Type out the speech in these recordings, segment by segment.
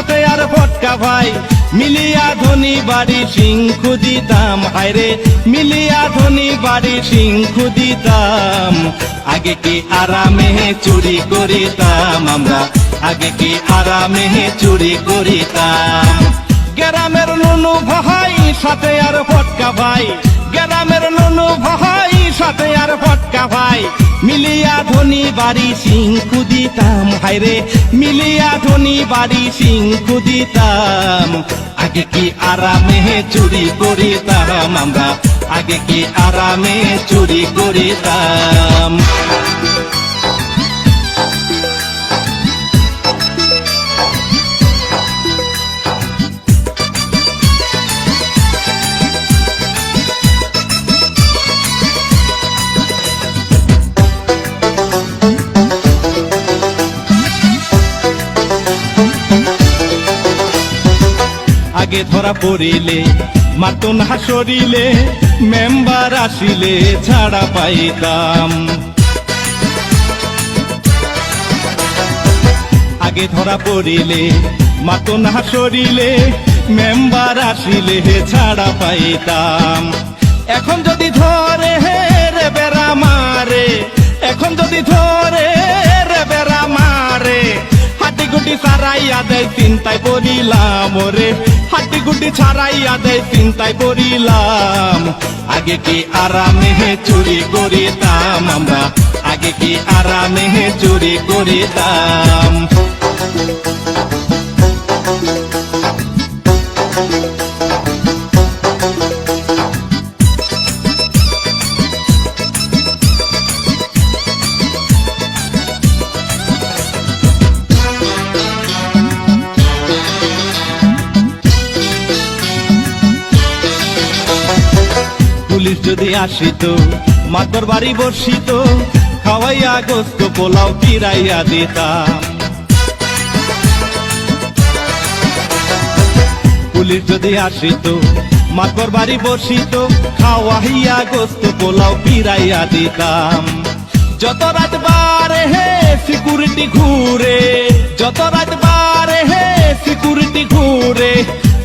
সাথে আর ফটকা ভাই মিলিয়া ধনী বাড়ি সিংখু দিতাম। হায়রে মিলিয়া ধনী বাড়ি সিংখু দিতাম। আগে কি আরামে চুরি করিতাম আমরা, আগে কি আরামে চুরি করিতাম। গ্রামের নুনু ভাই সাথে আর ফটকা ভাই, গ্রামের নুনু ভাই সাথে আর ফটকা ভাই মিলিয়া ধনী বাড়ি সিংখু দিতাম। হায়রে মিলিয়া ধনী বাড়ি সিংখু দিতাম। আগে কি আরামে চুরি করিতাম আমরা, আগে কি আরামে চুরি করিতাম। আগে ধরা পড়িলে মাতো না সরিলে, মেম্বার আসিলে ছাড়া পাইতাম। আগে ধরা পড়িলে মাতো না সরিলে, মেম্বার আসিলে ছাড়া পাইতাম। এখন যদি ধরে রে বেড়া মারে, এখন যদি ধরে রে বেড়া মারে, হাটি গুটি ছাড়াইয়া দেয় চিন্তায় পড়িলাম ওরে, হাটি গুটি ছাড়াইয়া দেয় চিন্তায় পড়িলাম। আগে কি আরামে চুরি করিতাম আমরা, আগে কি আরামে চুরি করিতাম। পুলিশ যদি আসিত মাতর বাড়ি বসিত, খাওয়াইয়া গোস্ত পোলাও কিরাইয়া দিতাম। পুলিশ যদি আসিত মাতর বাড়ি বসিত, খাওয়াইয়া গোস্ত পোলাও কিরাইয়া দিতাম। যত রাত বারে হে সিকিউরিটি ঘুরে, যত রাত বারে হে সিকিউরিটি ঘুরে,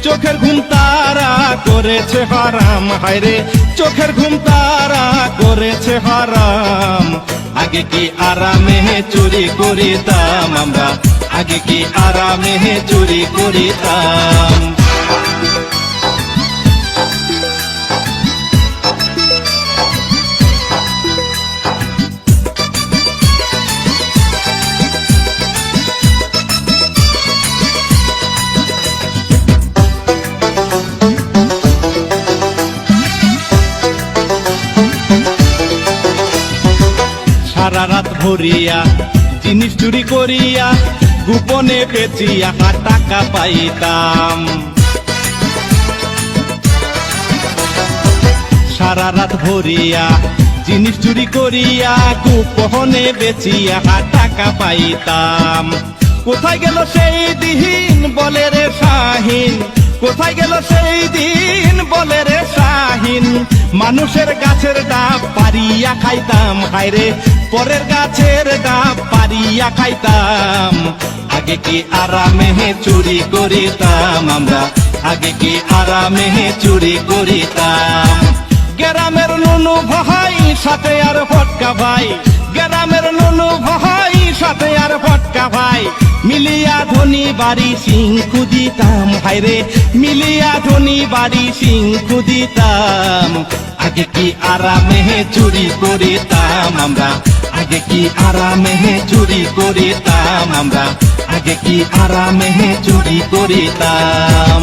চোখের ঘুম তারা করেছে হারাম। হায়রে চোখের ঘুম তারা করেছে হারাম। আগে কি আরামে চুরি করিতাম আমরা, আগে কি আরামে চুরি করিতাম। সারা রাত ভরিয়া জিনিস চুরি করিয়া, গোপনে বেচিয়া টাকা পাইতাম। সারা রাত ভরিয়া জিনিস চুরি করিয়া, গোপনে বেচিয়া টাকা পাইতাম। কোথায় গেল সেই দিন বলে রে শাহিন, কোথায় গেল সেই দিন বলে রে শাহিন, মানুষের গাছের ডাব পারিয়া খাইতাম। হায়রে পরের গাছের ডাব পারিয়া খাইতাম। আগে কি আরামে চুরি করিতাম আমরা, আগে কি আরামে চুরি করিতাম। গ্রামের নুনু ভাই সাথে আর ফটকা ভাই, গ্রামের নুনু ভাই সাথে আর ফটকা ভাই মিলিয়া ধনী বাড়ি সিংখু দিতাম। হায়রে মিলিয়া ধনী বাড়ি সিংখু দিতাম। আগে কি আরামে চুরি করিতাম আমরা, আগে কি আরামে চুরি করিতাম আমরা, আগে কি আরামে চুরি করিতাম।